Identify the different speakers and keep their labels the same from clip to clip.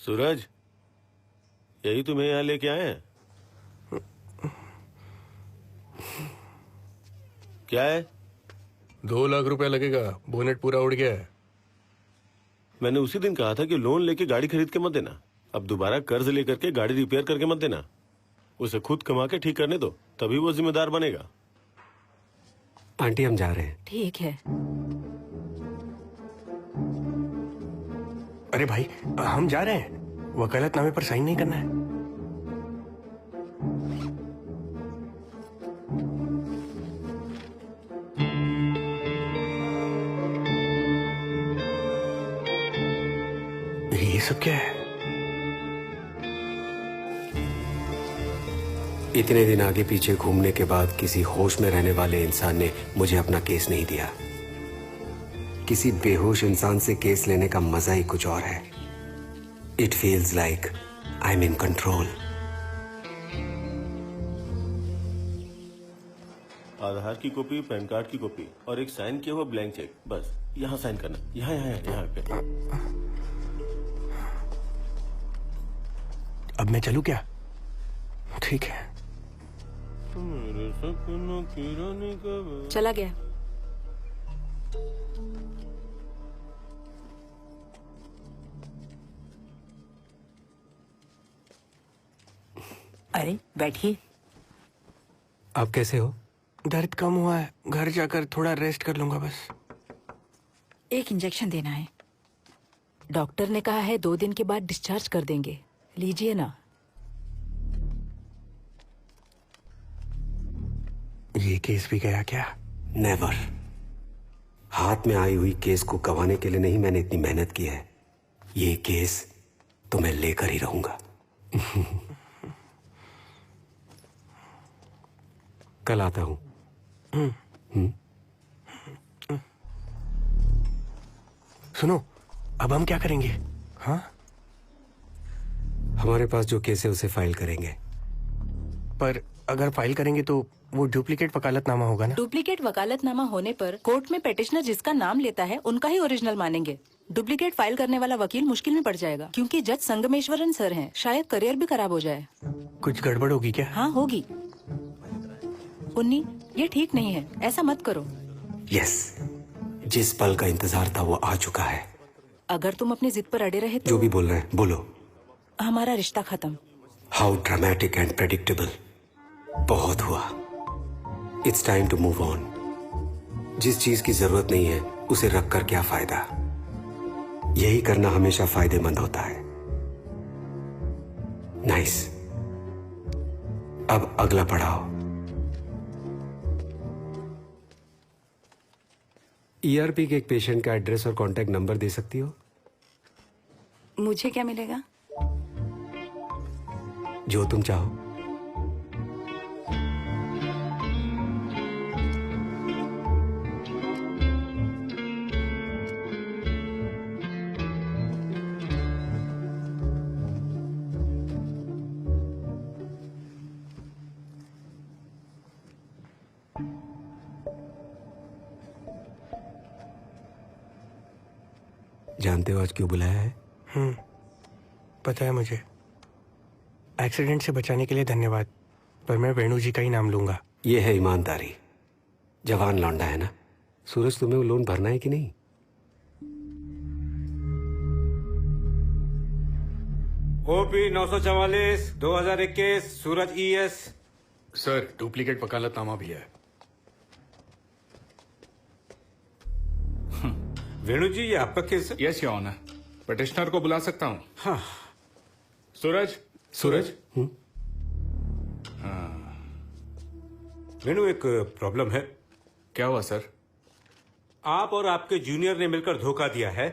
Speaker 1: सूरज, यही तुम्हें यहाँ लेके आए हैं? क्या है?
Speaker 2: 2 लाख रुपया लगेगा। बोनेट पूरा उड़ गया है।
Speaker 1: मैंने उसी दिन कहा था कि लोन लेके गाड़ी खरीद के मत देना। अब दोबारा कर्ज लेकर के गाड़ी रिपेयर करके मत देना। उसे खुद कमा के ठीक करने दो, तभी वो जिम्मेदार बनेगा।
Speaker 3: आंटी, हम जा रहे हैं।
Speaker 4: ठीक है।
Speaker 2: अरे भाई, हम जा रहे हैं। वकालतनामे पर साइन नहीं करना है। ये सब क्या है?
Speaker 3: इतने दिन आगे पीछे घूमने के बाद किसी होश में रहने वाले इंसान ने मुझे अपना केस नहीं दिया। किसी बेहोश इंसान से केस लेने का मजा ही कुछ और है। It feels like I am in control.
Speaker 1: Aadhaar की कॉपी, पैन कार्ड की कॉपी और एक साइन किया हुआ ब्लैंक चेक, बस यहाँ साइन करना। यहाँ यहाँ यहाँ पे।
Speaker 2: अब मैं चलूं क्या? ठीक है।
Speaker 4: चला गया। अरे बैठिए।
Speaker 3: आप कैसे हो?
Speaker 2: दर्द कम हुआ है। घर जाकर थोड़ा रेस्ट कर लूंगा बस।
Speaker 4: एक इंजेक्शन देना है। डॉक्टर ने कहा है 2 दिन के बाद डिस्चार्ज कर देंगे। लीजिए ना।
Speaker 2: ये केस भी गया क्या?
Speaker 3: नेवर। हाथ में आई हुई केस को गंवाने के लिए नहीं मैंने इतनी मेहनत की है। ये केस तो मैं लेकर ही रहूंगा। कल आता हूं।
Speaker 2: सुनो, अब हम क्या करेंगे? हाँ,
Speaker 3: हमारे पास जो केस है उसे फाइल करेंगे।
Speaker 2: पर अगर फाइल करेंगे तो वो डुप्लीकेट वकालतनामा होगा ना?
Speaker 4: डुप्लीकेट वकालतनामा होने पर कोर्ट में पेटिशनर जिसका नाम लेता है उनका ही ओरिजिनल मानेंगे। डुप्लीकेट फाइल करने वाला वकील मुश्किल में पड़ जाएगा, क्योंकि जज संगमेश्वरन सर हैं। शायद करियर भी खराब हो जाए।
Speaker 2: कुछ गड़बड़ होगी क्या?
Speaker 4: हाँ होगी। उन्नी, ये ठीक नहीं है, ऐसा मत करो।
Speaker 3: यस, जिस पल का इंतजार था वो आ चुका है।
Speaker 4: अगर तुम अपनी जिद पर अड़े रहे तो
Speaker 3: जो भी बोल रहे हैं बोलो।
Speaker 4: हमारा रिश्ता खत्म।
Speaker 3: How dramatic and predictable. बहुत हुआ। It's time to move on. जिस चीज की जरूरत नहीं है उसे रखकर क्या फायदा। यही करना हमेशा फायदेमंद होता है। नाइस। अब अगला पड़ाव। ईआरपी के एक पेशेंट का एड्रेस और कांटेक्ट नंबर दे सकती हो?
Speaker 4: मुझे क्या मिलेगा?
Speaker 3: जो तुम चाहो। जानते हो आज क्यों बुलाया है?
Speaker 2: पता है मुझे। एक्सीडेंट से बचाने के लिए धन्यवाद, पर मैं वेणु जी का ही नाम लूंगा।
Speaker 3: ये है ईमानदारी। जवान लौंडा है ना। सूरज, तुम्हें वो लोन भरना है कि नहीं?
Speaker 5: ओपी 944 2021 सूरज ईएस।
Speaker 2: सर, डुप्लीकेट वकालतनामा भी है।
Speaker 5: वेणु जी, ये आपका केस है?
Speaker 6: Yes your honour. पिटिशनर को बुला सकता हूँ?
Speaker 5: हाँ।
Speaker 6: सूरज।
Speaker 3: सूरज।
Speaker 5: वेणु, एक प्रॉब्लम है।
Speaker 6: क्या हुआ सर?
Speaker 5: आप और आपके जूनियर ने मिलकर धोखा दिया है।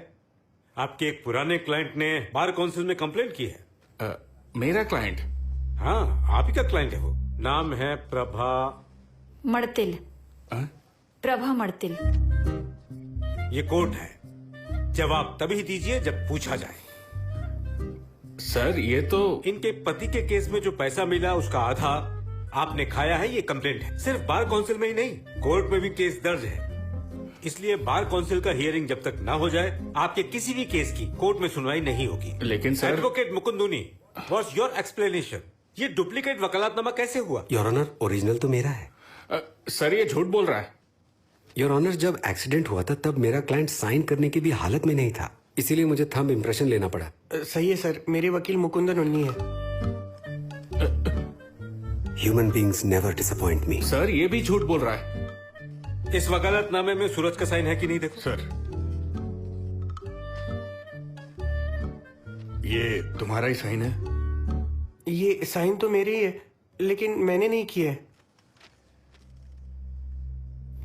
Speaker 5: आपके एक पुराने क्लाइंट ने बार काउंसिल में कंप्लेंट की है।
Speaker 6: मेरा क्लाइंट?
Speaker 5: हाँ, आप ही का क्लाइंट है वो। नाम है प्रभा
Speaker 7: मड़तिल। प्रभा मड़तिल।
Speaker 5: ये कोर्ट है। जवाब तभी दीजिए जब पूछा जाए।
Speaker 6: सर, ये तो
Speaker 5: इनके पति के केस में जो पैसा मिला उसका आधा आपने खाया है, ये कंप्लेंट है। सिर्फ बार काउंसिल में ही नहीं, कोर्ट में भी केस दर्ज है। इसलिए बार काउंसिल का हियरिंग जब तक ना हो जाए आपके किसी भी केस की कोर्ट में सुनवाई नहीं होगी।
Speaker 6: लेकिन sir
Speaker 5: advocate Mukunduni, what's your explanation? ये डुप्लीकेट वकालतनामा कैसे हुआ?
Speaker 3: योर ऑनर, ओरिजिनल तो मेरा है।
Speaker 6: सर ये झूठ बोल रहा है।
Speaker 3: योर ऑनर, जब एक्सीडेंट हुआ था तब मेरा क्लाइंट साइन करने की भी हालत में नहीं था, इसीलिए मुझे थंब इम्प्रेशन लेना पड़ा।
Speaker 2: सही है सर, मेरे वकील मुकुंदन उन्नी है।
Speaker 3: ह्यूमन बींग्स नेवर डिसअपॉइंट मी।
Speaker 6: सर ये भी झूठ बोल रहा है।
Speaker 5: इस वकालतनामे में सूरज का साइन है कि नहीं? देखो
Speaker 6: सर
Speaker 8: ये तुम्हारा ही साइन है?
Speaker 2: ये साइन तो मेरे ही है, लेकिन मैंने नहीं किया है।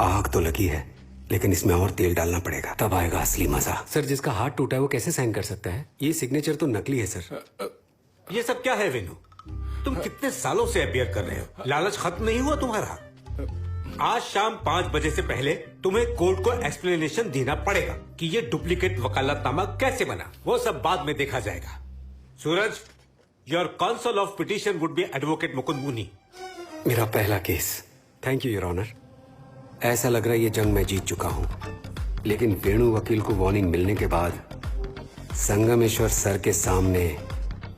Speaker 3: आग तो लगी है, लेकिन इसमें और तेल डालना पड़ेगा, तब आएगा असली मजा। सर, जिसका हाथ टूटा है वो कैसे साइन कर सकता है? ये सिग्नेचर तो नकली है सर।
Speaker 5: ये सब क्या है वेनु? तुम कितने सालों से अपियर कर रहे हो, लालच खत्म नहीं हुआ तुम्हारा? आज शाम 5 बजे से पहले तुम्हें कोर्ट को एक्सप्लेनेशन देना पड़ेगा कि ये डुप्लीकेट वकालतनामा कैसे बना। वो सब बाद में देखा जाएगा। Suraj, your counsel of petition would be advocate Mukund Muni.
Speaker 3: मेरा पहला case. Thank you your honour. ऐसा लग रहा है ये जंग मैं जीत चुका हूं, लेकिन वेणु वकील को वार्निंग मिलने के बाद संगमेश्वर सर के सामने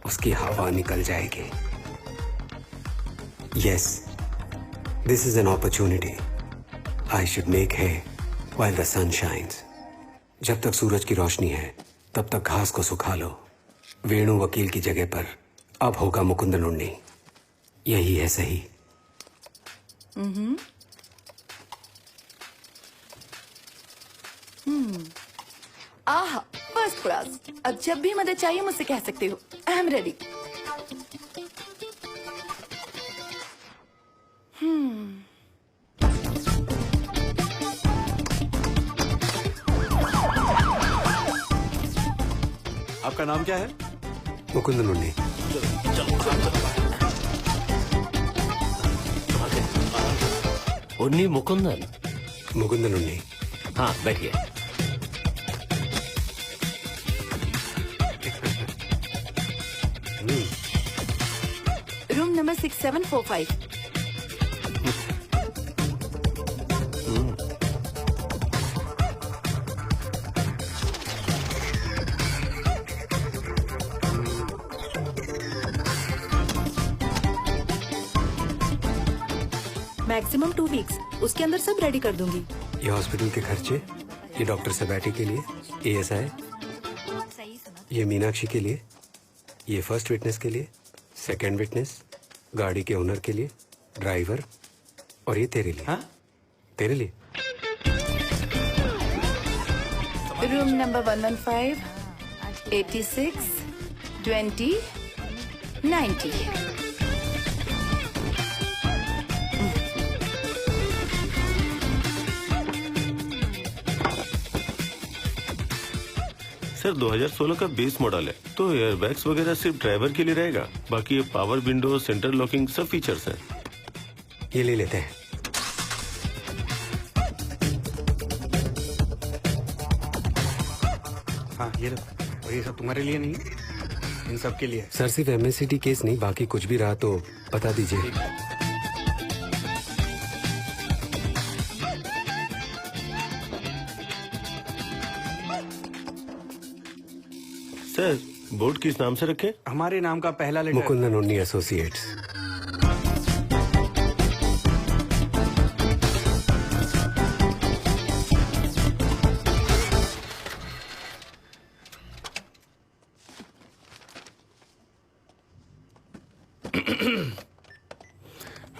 Speaker 3: उसकी हवा निकल जाएगी। Yes, this is an opportunity. I should make है व्हाइल द सन शाइन्स। जब तक सूरज की रोशनी है तब तक घास को सुखा लो। वेणु वकील की जगह पर अब होगा मुकुंदन उन्नी। यही है सही।
Speaker 9: आहा, फर्स्ट क्लास। अब जब भी मदद चाहिए मुझसे कह सकते हो। I am ready.
Speaker 8: आपका नाम क्या है?
Speaker 3: मुकुंदन उन्नी।
Speaker 10: उन्नी मुकुंदन।
Speaker 3: मुकुंदन उन्नी।
Speaker 10: हाँ बैठिए।
Speaker 9: Room number 6745।
Speaker 4: मैक्सिमम 2 वीक्स, उसके अंदर सब रेडी कर दूंगी।
Speaker 3: ये हॉस्पिटल के खर्चे, ये डॉक्टर सबाटी के लिए, ASI, ये मीनाक्षी के लिए, ये फर्स्ट विटनेस के लिए, सेकंड विटनेस, गाड़ी के ओनर के लिए, ड्राइवर, और ये तेरे लिए। तेरे लिए।
Speaker 9: Room number 115, 86, 20, 90।
Speaker 1: सर 2016 का 20 मॉडल है, तो एयरबैग्स वगैरह सिर्फ ड्राइवर के लिए रहेगा, बाकी ये पावर विंडो, सेंटर लॉकिंग सब फीचर्स हैं।
Speaker 3: ये ले लेते हैं।
Speaker 2: हाँ ये लो। और ये सब तुम्हारे लिए नहीं है, इन सब के लिए है।
Speaker 3: सर, सिर्फ MSCT केस नहीं, बाकी कुछ भी रहा तो बता दीजिए।
Speaker 1: सर बोर्ड किस नाम से रखे?
Speaker 2: हमारे नाम का पहला लेटर।
Speaker 3: मुकुंदन उन्नी एसोसिएट्स।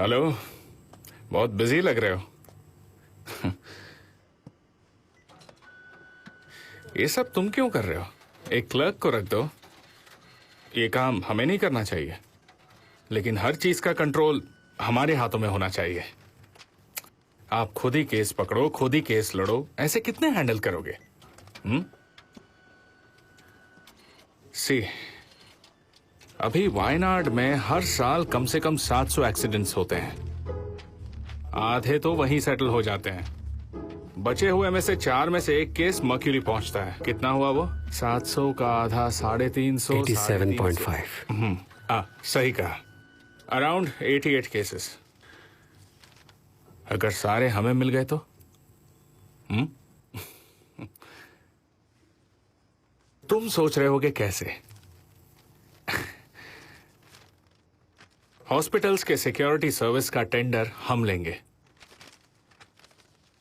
Speaker 6: हेलो, बहुत बिजी लग रहे हो। ये सब तुम क्यों कर रहे हो? एक क्लर्क को रख दो। ये काम हमें नहीं करना चाहिए, लेकिन हर चीज का कंट्रोल हमारे हाथों में होना चाहिए। आप खुद ही केस पकड़ो, खुद ही केस लड़ो, ऐसे कितने हैंडल करोगे? सी, अभी वायनाड में हर साल कम से कम 700 एक्सीडेंट्स होते हैं। आधे तो वहीं सेटल हो जाते हैं। बचे हुए में से 4 में से 1 केस मर्क्यूरी पहुंचता है। कितना हुआ वो? 700 का आधा 350,
Speaker 3: 87.5।
Speaker 6: सही कहा, अराउंड 88 केसेस। अगर सारे हमें मिल गए तो तुम सोच रहे होगे कैसे? हॉस्पिटल्स के सिक्योरिटी सर्विस का टेंडर हम लेंगे,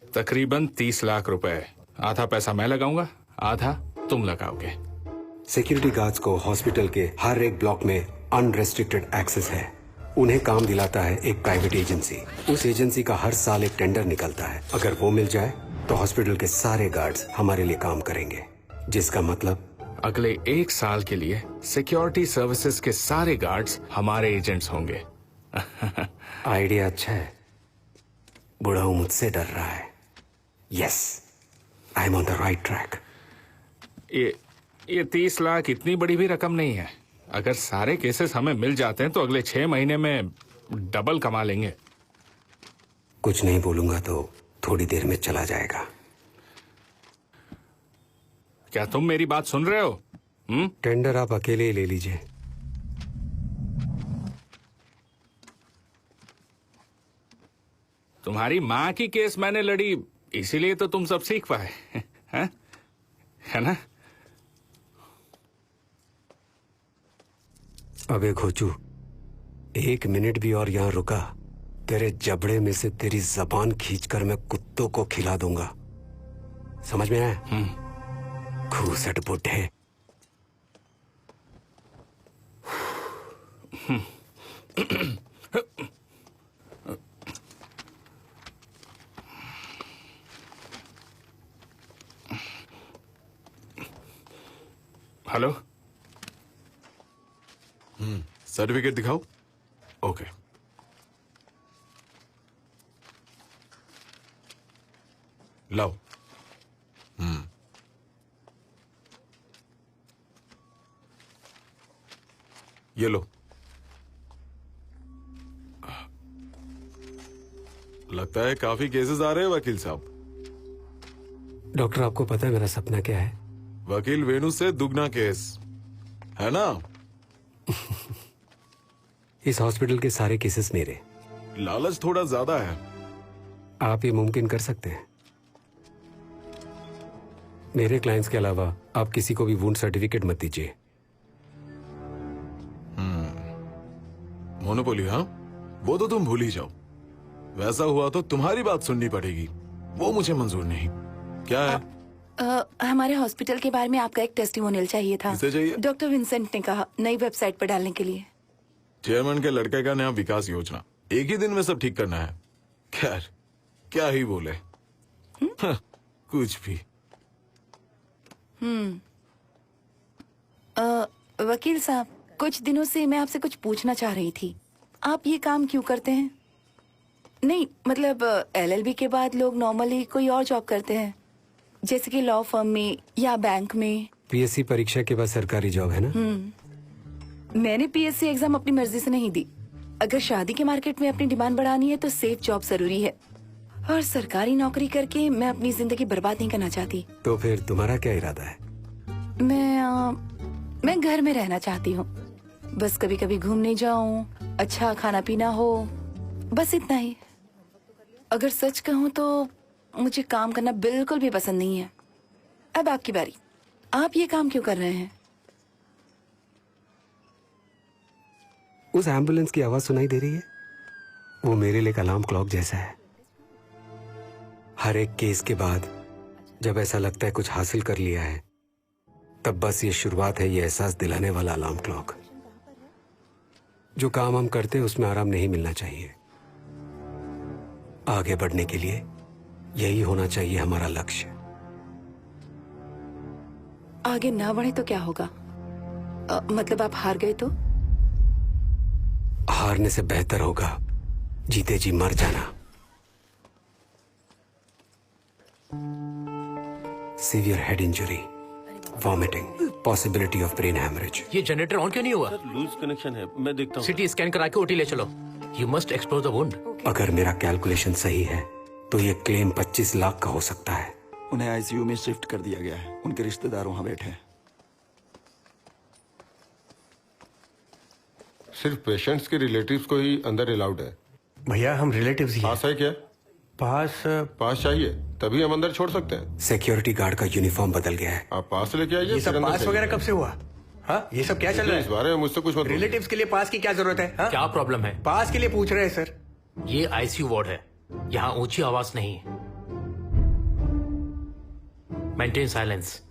Speaker 6: तकरीबन 30 लाख रुपए। आधा पैसा मैं लगाऊंगा, आधा तुम लगाओगे।
Speaker 3: सिक्योरिटी गार्ड्स को हॉस्पिटल के हर एक ब्लॉक में अनरेस्ट्रिक्टेड एक्सेस है। उन्हें काम दिलाता है एक प्राइवेट एजेंसी। उस एजेंसी का हर साल एक टेंडर निकलता है। अगर वो मिल जाए तो हॉस्पिटल के सारे गार्ड्स हमारे लिए काम करेंगे, जिसका मतलब
Speaker 6: अगले 1 साल के लिए सिक्योरिटी सर्विसेज के सारे गार्ड्स हमारे एजेंट्स होंगे।
Speaker 3: आइडिया अच्छा है। बुढ़ाऊ मुझसे डर रहा है। Yes, I am on the right track.
Speaker 6: ये 30 लाख इतनी बड़ी भी रकम नहीं है। अगर सारे केसेस हमें मिल जाते हैं तो अगले 6 महीने में डबल कमा लेंगे।
Speaker 3: कुछ नहीं बोलूंगा तो थोड़ी देर में चला जाएगा।
Speaker 6: क्या तुम मेरी बात सुन रहे हो?
Speaker 3: टेंडर आप अकेले ही ले लीजिए।
Speaker 6: तुम्हारी माँ की केस मैंने लड़ी, इसीलिए तो तुम सब सीख पाए। हैं? है ना?
Speaker 3: अबे घोचू, 1 मिनट भी और यहाँ रुका, तेरे जबड़े में से तेरी जबान खींचकर मैं कुत्तों को खिला दूंगा। समझ में आया? घूसट बुड्ढे।
Speaker 6: हेलो,
Speaker 8: सर्टिफिकेट दिखाओ।
Speaker 6: ओके।
Speaker 8: लाओ। ये लो। लगता है काफी केसेस आ रहे हैं वकील साहब।
Speaker 3: डॉक्टर, आपको पता है मेरा सपना क्या है?
Speaker 8: वकील वेणु से दुगना केस, है ना?
Speaker 3: इस हॉस्पिटल के सारे केसेस मेरे।
Speaker 8: लालच थोड़ा ज्यादा है।
Speaker 3: आप ये मुमकिन कर सकते हैं? मेरे क्लाइंट्स के अलावा आप किसी को भी वुंड सर्टिफिकेट मत दीजिए।
Speaker 8: मोनोपोली, हाँ? वो तो तुम भूल ही जाओ। वैसा हुआ तो तुम्हारी बात सुननी पड़ेगी, वो मुझे मंजूर नहीं। क्या है?
Speaker 9: हमारे हॉस्पिटल के बारे में आपका एक टेस्टिमोनियल चाहिए था।
Speaker 8: किसे चाहिए?
Speaker 9: डॉक्टर विंसेंट ने कहा नई वेबसाइट पर डालने के लिए।
Speaker 8: चेयरमैन के लड़के का नया विकास योजना, एक ही दिन में सब ठीक करना है। खैर, क्या ही बोले। हाँ, कुछ भी।
Speaker 9: वकील साहब, कुछ दिनों से मैं आपसे कुछ पूछना चाह रही थी। आप ये काम क्यों करते हैं? नहीं मतलब LLB के बाद लोग नॉर्मली कोई और जॉब करते हैं, जैसे कि लॉ फर्म में या बैंक में।
Speaker 3: PSC परीक्षा के बाद सरकारी जॉब है ना?
Speaker 9: मैंने PSC एग्जाम अपनी मर्जी से नहीं दी। अगर शादी के मार्केट में अपनी डिमांड बढ़ानी है तो सेफ जॉब जरूरी है, और सरकारी नौकरी करके मैं अपनी जिंदगी बर्बाद नहीं करना चाहती।
Speaker 3: तो फिर तुम्हारा क्या इरादा है?
Speaker 9: मैं घर में रहना चाहती हूँ। बस कभी कभी घूमने जाऊँ, अच्छा खाना पीना हो, बस इतना ही। अगर सच कहूँ तो मुझे काम करना बिल्कुल भी पसंद नहीं है। अब आपकी बारी, आप ये काम क्यों कर रहे हैं?
Speaker 3: उस एम्बुलेंस की आवाज सुनाई दे रही है? वो मेरे लिए अलार्म क्लॉक जैसा है। हर एक केस के बाद जब ऐसा लगता है कुछ हासिल कर लिया है, तब बस ये शुरुआत है, ये एहसास दिलाने वाला अलार्म क्लॉक। जो काम हम करते हैं उसमें आराम नहीं मिलना चाहिए। आगे बढ़ने के लिए यही होना चाहिए हमारा लक्ष्य।
Speaker 9: आगे ना बढ़े तो क्या होगा? मतलब आप हार गए तो?
Speaker 3: हारने से बेहतर होगा जीते जी मर जाना। Severe head injury, vomiting, possibility of brain haemorrhage.
Speaker 10: ये जनरेटर ऑन क्यों नहीं हुआ?
Speaker 1: लूज कनेक्शन है, मैं देखता हूँ।
Speaker 10: सिटी स्कैन करा के ओटी ले चलो। You must explore the wound.
Speaker 3: अगर मेरा कैलकुलेशन सही है तो ये क्लेम 25 लाख का हो सकता है।
Speaker 11: उन्हें ICU में शिफ्ट कर दिया गया है। उनके रिश्तेदार वहां बैठे हैं।
Speaker 12: सिर्फ पेशेंट्स के रिलेटिव्स को ही अंदर अलाउड है।
Speaker 2: भैया हम रिलेटिव्स ही हैं।
Speaker 12: पास है क्या?
Speaker 2: पास
Speaker 12: पास चाहिए तभी हम अंदर छोड़ सकते हैं।
Speaker 3: सिक्योरिटी गार्ड का यूनिफॉर्म बदल गया है।
Speaker 12: आप पास लेके आइए।
Speaker 2: ये सब
Speaker 12: फिर अंदर
Speaker 2: पास
Speaker 12: चाहिए।
Speaker 2: वगैरह कब से हुआ? हाँ, ये सब क्या चल रहा
Speaker 12: इस
Speaker 2: है?
Speaker 12: बारे में मुझसे कुछ मत बोलिए।
Speaker 2: रिलेटिव्स के लिए पास की क्या जरूरत है? हाँ?
Speaker 10: क्या प्रॉब्लम है?
Speaker 2: पास के लिए पूछ रहे हैं सर।
Speaker 10: ये आईसीयू वार्ड है, यहाँ ऊंची आवाज नहीं। Maintain silence.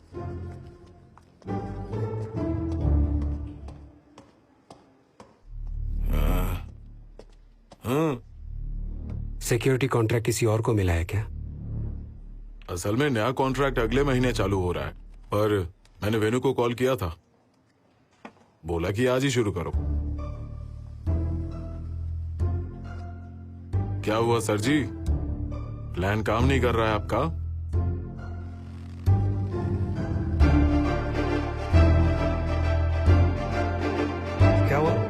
Speaker 3: सिक्योरिटी कॉन्ट्रैक्ट किसी और को मिला है क्या?
Speaker 8: असल में नया कॉन्ट्रैक्ट अगले महीने चालू हो रहा है, पर मैंने वेनु को कॉल किया था, बोला कि आज ही शुरू करो। क्या हुआ सर जी, प्लान काम नहीं कर रहा है आपका?
Speaker 2: क्या हुआ?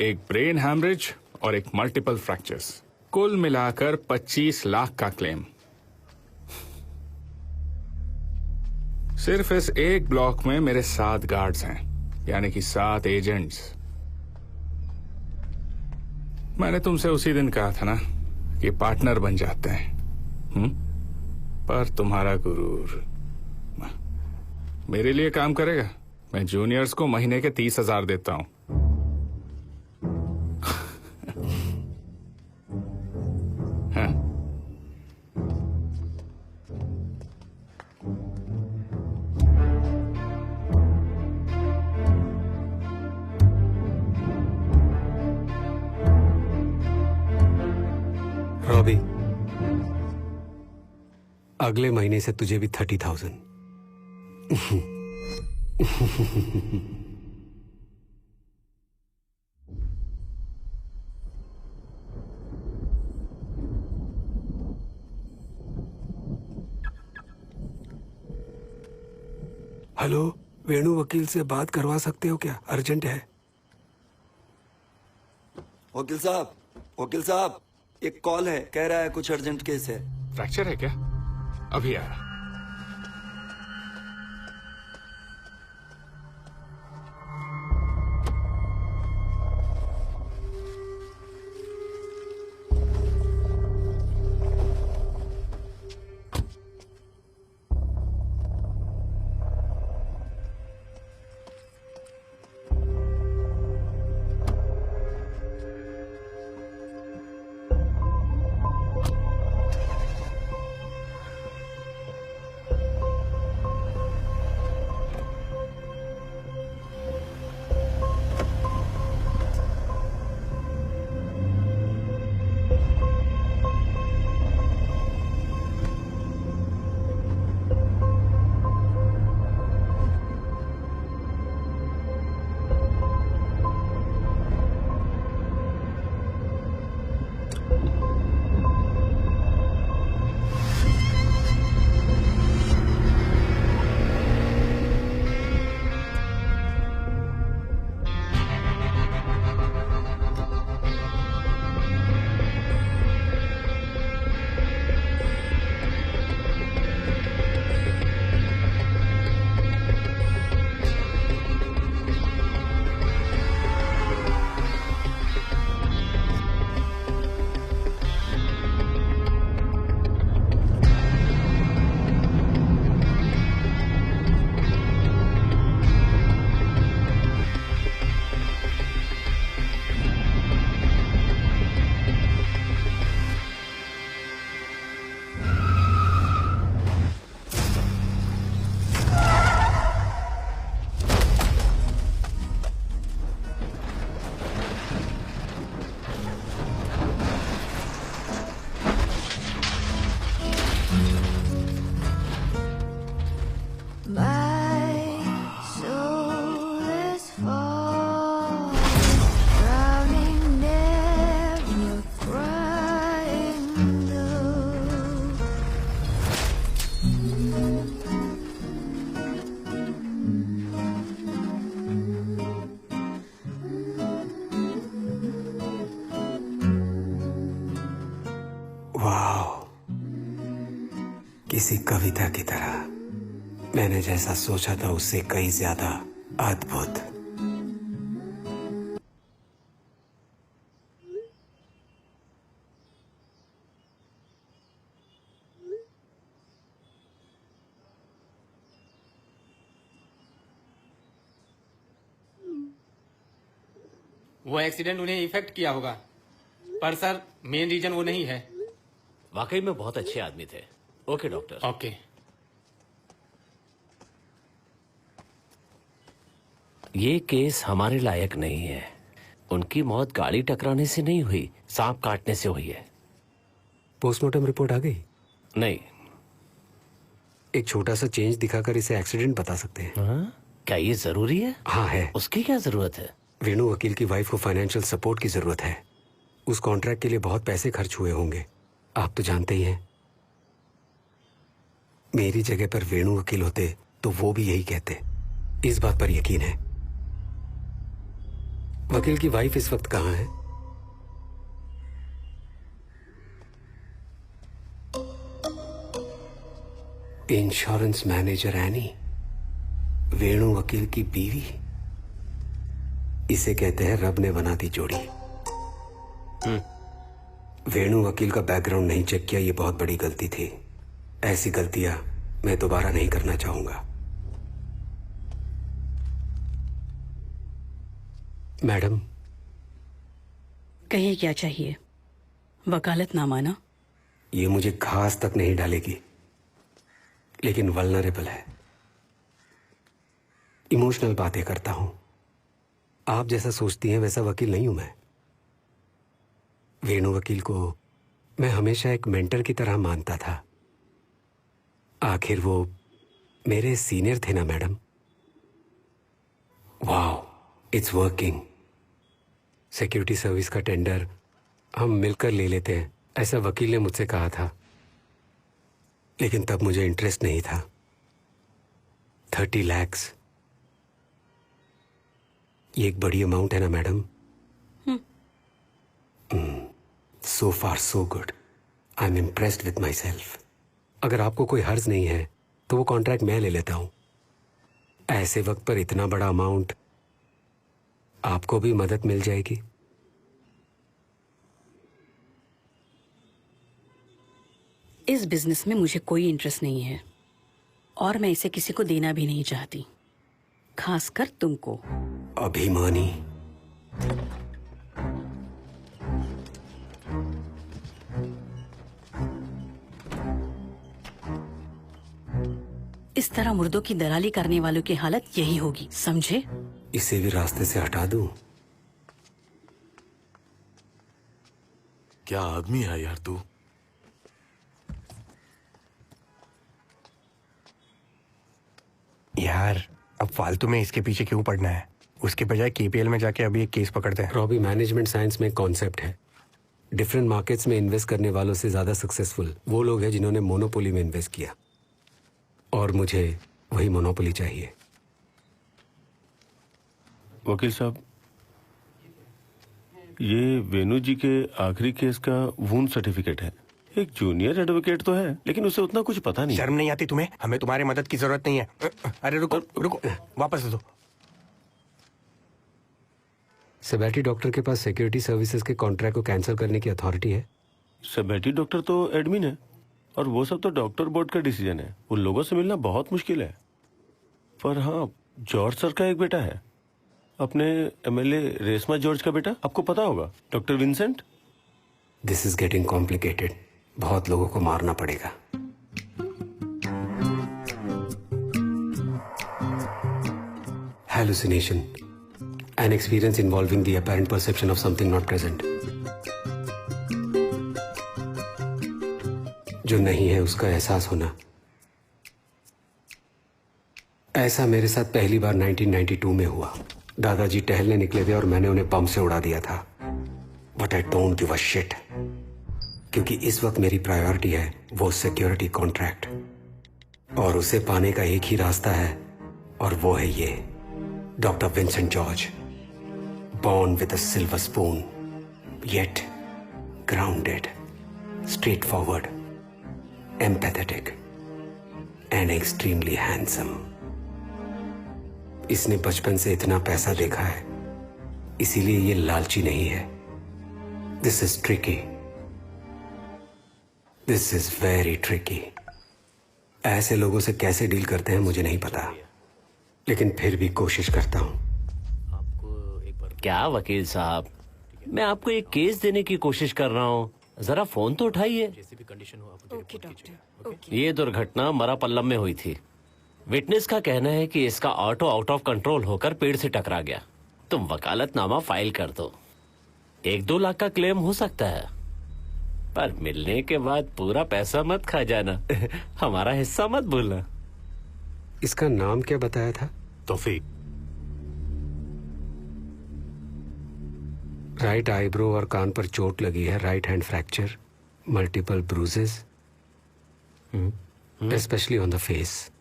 Speaker 6: एक ब्रेन हैमरेज और एक मल्टीपल फ्रैक्चर्स, कुल मिलाकर 25 लाख का क्लेम। सिर्फ इस एक ब्लॉक में मेरे 7 गार्ड्स हैं, यानी कि 7 एजेंट्स। मैंने तुमसे उसी दिन कहा था ना कि पार्टनर बन जाते हैं, पर तुम्हारा गुरूर मेरे लिए काम करेगा। मैं जूनियर्स को महीने के 30,000 देता हूं। हाँ।
Speaker 3: रॉबी, अगले महीने से तुझे भी 30,000। हेलो, वेणु वकील से बात करवा सकते हो क्या? अर्जेंट है।
Speaker 11: वकील साहब एक कॉल है, कह रहा है कुछ अर्जेंट केस है।
Speaker 6: फ्रैक्चर है क्या? अभी आया।
Speaker 3: वाह, किसी कविता की तरह। मैंने जैसा सोचा था उससे कई ज्यादा अद्भुत।
Speaker 10: वो एक्सीडेंट उन्हें इफेक्ट किया होगा, पर सर मेन रीजन वो नहीं है।
Speaker 13: वाकई में बहुत अच्छे आदमी थे। Okay doctor.
Speaker 10: ओके।
Speaker 13: ये केस हमारे लायक नहीं है। उनकी मौत गाड़ी टकराने से नहीं हुई, सांप काटने से हुई है।
Speaker 3: पोस्टमार्टम रिपोर्ट आ गई?
Speaker 13: नहीं।
Speaker 3: एक छोटा सा चेंज दिखाकर इसे एक्सीडेंट बता सकते हैं।
Speaker 13: हाँ? क्या ये जरूरी है?
Speaker 3: हाँ है।
Speaker 13: उसकी क्या जरूरत है?
Speaker 3: वेणु वकील की वाइफ को फाइनेंशियल सपोर्ट की जरूरत है। उस कॉन्ट्रैक्ट के लिए बहुत पैसे खर्च हुए होंगे, आप तो जानते ही हैं। मेरी जगह पर वेणु वकील होते तो वो भी यही कहते। इस बात पर यकीन है। वकील की वाइफ इस वक्त कहाँ है? इंश्योरेंस मैनेजर एनी, वेणु वकील की बीवी। इसे कहते हैं रब ने बना दी जोड़ी। वेणु वकील का बैकग्राउंड नहीं चेक किया, ये बहुत बड़ी गलती थी। ऐसी गलतियां मैं दोबारा नहीं करना चाहूंगा। मैडम,
Speaker 14: कहिए क्या चाहिए? वकालतनामा ना?
Speaker 3: ये मुझे घास तक नहीं डालेगी, लेकिन वल्नरेबल है। इमोशनल बातें करता हूं। आप जैसा सोचती हैं वैसा वकील नहीं हूं मैं। वेणु वकील को मैं हमेशा एक मेंटर की तरह मानता था। आखिर वो मेरे सीनियर थे ना madam. Wow, it's working. Security service का टेंडर हम मिलकर ले लेते हैं, ऐसा वकील ने मुझसे कहा था। लेकिन तब मुझे इंटरेस्ट नहीं था। 30 लाख, ये एक बड़ी अमाउंट है ना madam. So far so good. I am impressed with my self. अगर आपको कोई हर्ज नहीं है तो वो कॉन्ट्रैक्ट मैं ले लेता हूं। ऐसे वक्त पर इतना बड़ा अमाउंट, आपको भी मदद मिल जाएगी।
Speaker 14: इस बिजनेस में मुझे कोई इंटरेस्ट नहीं है और मैं इसे किसी को देना भी नहीं चाहती, खासकर तुमको।
Speaker 3: अभिमानी।
Speaker 14: इस तरह मुर्दों की दलाली करने वालों की हालत यही होगी, समझे?
Speaker 3: इसे भी रास्ते से हटा दूं?
Speaker 8: क्या आदमी है यार तू।
Speaker 2: यार अब फालतू में इसके पीछे क्यों पड़ना है? उसके बजाय केपीएल में जाके अभी एक केस पकड़ते हैं।
Speaker 3: रॉबी, मैनेजमेंट साइंस में कॉन्सेप्ट है, डिफरेंट मार्केट्स में इन्वेस्ट करने वालों से ज्यादा सक्सेसफुल वो लोग हैं जिन्होंने मोनोपोली में इन्वेस्ट किया, और मुझे वही मोनोपोली चाहिए।
Speaker 1: वकील साहब, ये वेणु जी के आखिरी केस का वूंड सर्टिफिकेट है। एक जूनियर एडवोकेट तो है, लेकिन उसे उतना कुछ पता नहीं।
Speaker 2: शर्म नहीं आती तुम्हें? हमें तुम्हारी मदद की जरूरत नहीं है। अरे रुको रुको, वापस दो।
Speaker 3: सेबेटी डॉक्टर के पास सिक्योरिटी सर्विसेज के कॉन्ट्रैक्ट को कैंसिल करने की अथॉरिटी है।
Speaker 1: सेबेटी डॉक्टर तो एडमिन है, और वो सब तो डॉक्टर बोर्ड का डिसीजन है। उन लोगों से मिलना बहुत मुश्किल है। पर हाँ, जॉर्ज सर का एक बेटा है, अपने एमएलए रेशमा जॉर्ज का बेटा, आपको पता होगा, doctor Vincent.
Speaker 3: This is getting complicated. बहुत लोगों को मारना पड़ेगा। Hallucination, an experience involving the apparent perception of something not present. जो नहीं है उसका एहसास होना। ऐसा मेरे साथ पहली बार 1992 में हुआ। दादाजी टहलने निकले थे और मैंने उन्हें बम से उड़ा दिया था। But I don't give a shit, क्योंकि इस वक्त मेरी प्रायोरिटी है वो सिक्योरिटी कॉन्ट्रैक्ट, और उसे पाने का एक ही रास्ता है, और वो है ये, doctor Vincent George, born with a silver spoon, yet grounded, straightforward, empathetic, and extremely handsome. इसने बचपन से इतना पैसा देखा है, इसीलिए ये लालची नहीं है। This is tricky, this is very tricky. ऐसे लोगों से कैसे डील करते हैं मुझे नहीं पता, लेकिन फिर भी कोशिश करता हूं।
Speaker 13: क्या वकील साहब, मैं आपको एक केस देने की कोशिश कर रहा हूँ, जरा फोन तो उठाइए।
Speaker 7: Okay doctor, okay.
Speaker 13: ये दुर्घटना मरापल्लम में हुई थी। विटनेस का कहना है कि इसका ऑटो आउट ऑफ कंट्रोल होकर पेड़ से टकरा गया। तुम वकालतनामा फाइल कर दो, 1-2 लाख का क्लेम हो सकता है, पर मिलने के बाद पूरा पैसा मत खा जाना। हमारा हिस्सा मत भूलना।
Speaker 3: इसका नाम क्या बताया था?
Speaker 5: तौफीक।
Speaker 3: राइट आईब्रो और कान पर चोट लगी है, right hand fracture, multiple bruises, specially on the face.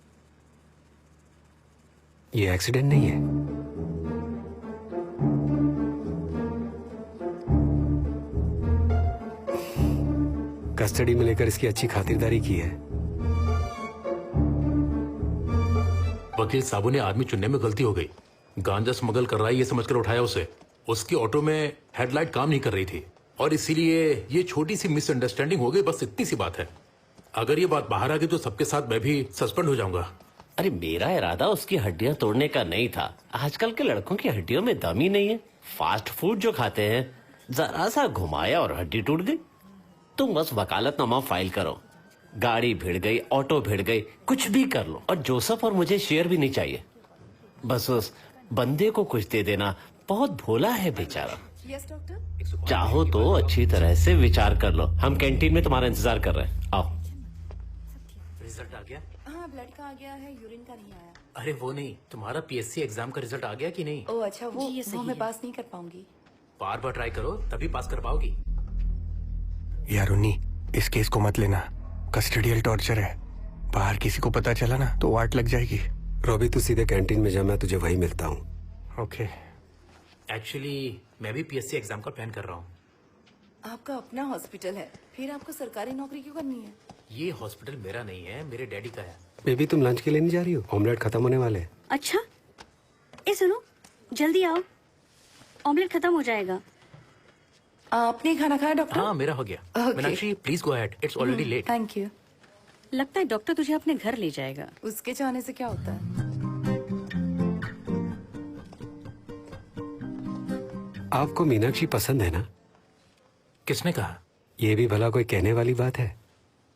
Speaker 3: ये एक्सीडेंट नहीं है। कस्टडी में लेकर इसकी अच्छी खातिरदारी की है।
Speaker 15: वकील साहब ने आदमी चुनने में गलती हो गई। गांजा स्मगल कर रहा है ये समझकर उठाया उसे। उसकी ऑटो में हेडलाइट काम नहीं कर रही थी और इसीलिए ये छोटी सी मिसअंडरस्टैंडिंग हो गई, बस इतनी सी बात है। अगर ये बात बाहर आ गई तो सबके साथ मैं भी सस्पेंड हो जाऊंगा।
Speaker 13: अरे मेरा इरादा उसकी हड्डियां तोड़ने का नहीं था। आजकल के लड़कों की हड्डियों में दम ही नहीं है। फास्ट फूड जो खाते हैं, जरा सा घुमाया और हड्डी टूट गई। तुम बस वकालतनामा फाइल करो, गाड़ी भिड़ गई, ऑटो भिड़ गई, कुछ भी कर लो, और जोसेफ और मुझे शेयर भी नहीं चाहिए। बस उस बंदे को कुछ दे देना, बहुत भोला है बेचारा।
Speaker 9: Yes doctor.
Speaker 13: चाहो तो अच्छी तरह से विचार कर लो। हम कैंटीन में तुम्हारा इंतजार कर रहे हैं, आओ।
Speaker 15: रिजल्ट आ गया?
Speaker 9: हाँ, ब्लड का आ गया है, यूरिन का नहीं आया।
Speaker 15: अरे वो नहीं, तुम्हारा पीएससी एग्जाम का रिजल्ट आ गया कि नहीं?
Speaker 9: ओह अच्छा, वो
Speaker 7: जी, ये सही
Speaker 9: मैं
Speaker 7: है।
Speaker 9: पास नहीं कर पाऊंगी।
Speaker 15: बार बार ट्राई करो तभी पास कर पाओगी।
Speaker 2: यार उन्नी, इस केस को मत लेना, कस्टडियल टॉर्चर है। बाहर किसी को पता चला ना तो वाट लग जाएगी।
Speaker 3: रॉबी तू सीधे कैंटीन में जा, मैं तुझे वहीं मिलता हूँ।
Speaker 2: ओके।
Speaker 15: एक्चुअली मैं भी पीएससी एग्जाम का प्लान कर रहा हूँ।
Speaker 9: आपका अपना हॉस्पिटल है, फिर आपको सरकारी नौकरी क्यों करनी है?
Speaker 15: ये हॉस्पिटल मेरा नहीं है, मेरे डैडी का है।
Speaker 3: बेबी तुम लंच के लिए नहीं जा रही हो? ऑमलेट खत्म होने वाले हैं।
Speaker 7: अच्छा, ए सुनो, जल्दी आओ, ऑमलेट खत्म हो जाएगा।
Speaker 9: आपने खाना खाया डॉक्टर?
Speaker 15: हाँ मेरा हो गया।
Speaker 9: Okay.
Speaker 15: Meenakshi please go ahead, it's already late.
Speaker 9: Thank you.
Speaker 7: लगता है डॉक्टर तुझे अपने घर ले जाएगा।
Speaker 9: उसके चाहने से क्या होता है?
Speaker 3: आपको मीनाक्षी पसंद है ना?
Speaker 15: किसने कहा?
Speaker 3: ये भी भला कोई कहने वाली बात है?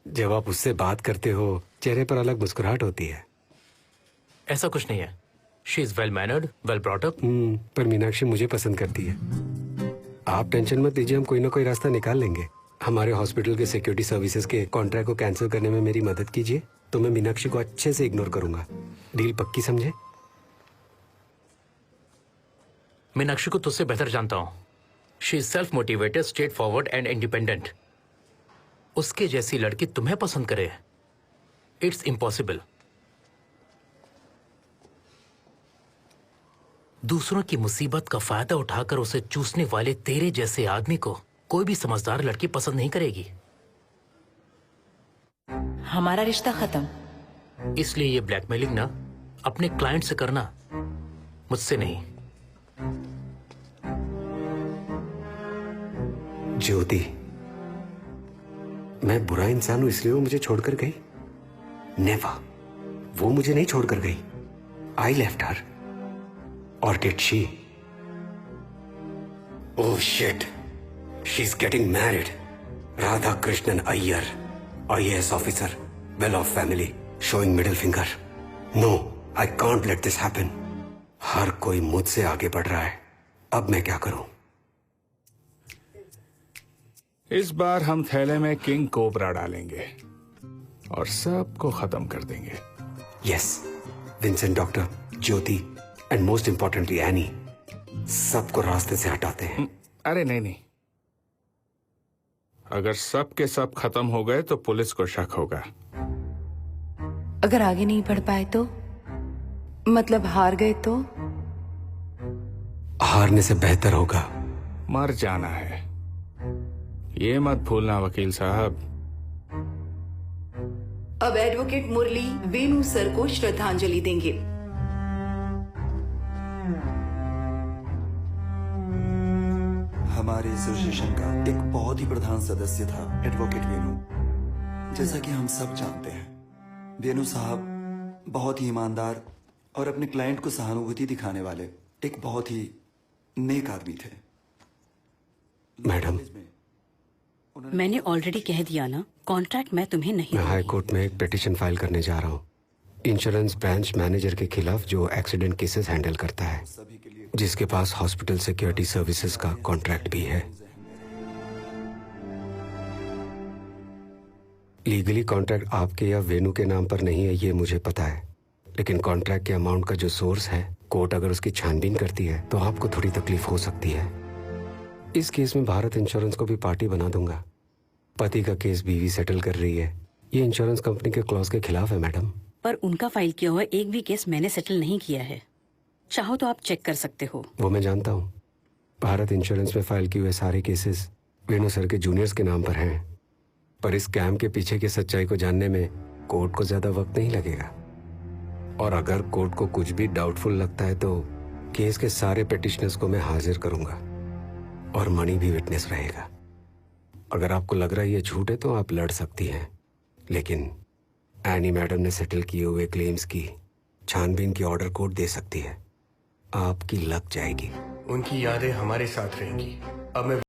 Speaker 3: जब आप उससे बात करते हो चेहरे पर अलग मुस्कुराहट होती है।
Speaker 15: ऐसा कुछ नहीं है। She is well mannered, well brought up.
Speaker 3: पर मीनाक्षी मुझे पसंद करती है। आप टेंशन मत लीजिए, हम कोई ना कोई रास्ता निकाल लेंगे। हमारे हॉस्पिटल के सिक्योरिटी सर्विसेज के कॉन्ट्रैक्ट को कैंसिल करने में मेरी मदद कीजिए, तो मैं मीनाक्षी को अच्छे से इग्नोर करूंगा। डील पक्की समझे?
Speaker 15: मीनाक्षी को तुझसे बेहतर जानता हूँ। She is self motivated, straight forward and independent. उसके जैसी लड़की तुम्हें पसंद करे, इट्स इम्पॉसिबल। दूसरों की मुसीबत का फायदा उठाकर उसे चूसने वाले तेरे जैसे आदमी को कोई भी समझदार लड़की पसंद नहीं करेगी।
Speaker 4: हमारा रिश्ता खत्म।
Speaker 15: इसलिए ये ब्लैकमेलिंग ना अपने क्लाइंट से करना, मुझसे नहीं।
Speaker 3: ज्योति, मैं बुरा इंसान हूं इसलिए वो मुझे छोड़कर गई? नेवर। वो मुझे नहीं छोड़कर गई। I left her. और did she? Oh shit, she is getting married. Radha Krishnan Iyer, IAS officer, well of family, showing middle finger. No, I can't let this happen. हर कोई मुझसे आगे बढ़ रहा है, अब मैं क्या करूं?
Speaker 6: इस बार हम थैले में किंग कोबरा डालेंगे और सबको खत्म कर देंगे।
Speaker 3: Yes, Vincent, doctor, Jyoti and most importantly any, सबको रास्ते से हटाते हैं।
Speaker 6: अरे नहीं नहीं, अगर सब के सब खत्म हो गए तो पुलिस को शक होगा।
Speaker 9: अगर आगे नहीं बढ़ पाए तो? मतलब हार गए तो?
Speaker 3: हारने से बेहतर होगा
Speaker 6: मर जाना है। ये मत भूलना वकील साहब।
Speaker 9: अब एडवोकेट मुरली वेणु सर को श्रद्धांजलि देंगे।
Speaker 11: हमारे एसोसिएशन का एक बहुत ही प्रधान सदस्य था एडवोकेट वेणु। जैसा कि हम सब जानते हैं, वेणु साहब बहुत ही ईमानदार और अपने क्लाइंट को सहानुभूति दिखाने वाले एक बहुत ही नेक आदमी थे।
Speaker 3: मैडम,
Speaker 14: मैंने ऑलरेडी कह दिया ना, कॉन्ट्रैक्ट मैं तुम्हें नहीं
Speaker 3: मैं हाई कोर्ट में एक पिटीशन फाइल करने जा रहा हूँ इंश्योरेंस ब्रांच मैनेजर के खिलाफ जो एक्सीडेंट केसेस हैंडल करता है, जिसके पास हॉस्पिटल सिक्योरिटी सर्विसेज का कॉन्ट्रैक्ट भी है। लीगली कॉन्ट्रैक्ट आपके या वेणु के नाम पर नहीं है, ये मुझे पता है, लेकिन कॉन्ट्रैक्ट के अमाउंट का जो सोर्स है, कोर्ट अगर उसकी छानबीन करती है तो आपको थोड़ी तकलीफ हो सकती है। इस केस में भारत इंश्योरेंस को भी पार्टी बना दूंगा। पति का केस बीवी सेटल कर रही है, ये इंश्योरेंस कंपनी के क्लॉज के खिलाफ है मैडम।
Speaker 14: पर उनका फाइल किया हुआ एक भी केस मैंने सेटल नहीं किया है। चाहो तो आप चेक कर सकते हो।
Speaker 3: वो मैं जानता हूँ। भारत इंश्योरेंस में फाइल किए हुए सारे केसेस वेणु सर के जूनियर्स के नाम पर हैं, पर इस स्कैम के पीछे की सच्चाई को जानने में कोर्ट को ज्यादा वक्त नहीं लगेगा। और अगर कोर्ट को कुछ भी डाउटफुल लगता है तो केस के सारे पिटिशनर्स को मैं हाजिर करूंगा और मणि भी विटनेस रहेगा। अगर आपको लग रहा है ये झूठ है तो आप लड़ सकती हैं, लेकिन एनी मैडम ने सेटल किए हुए क्लेम्स की छानबीन की ऑर्डर कोर्ट दे सकती है। आपकी लग जाएगी।
Speaker 2: उनकी यादें हमारे साथ रहेंगी। अब मैं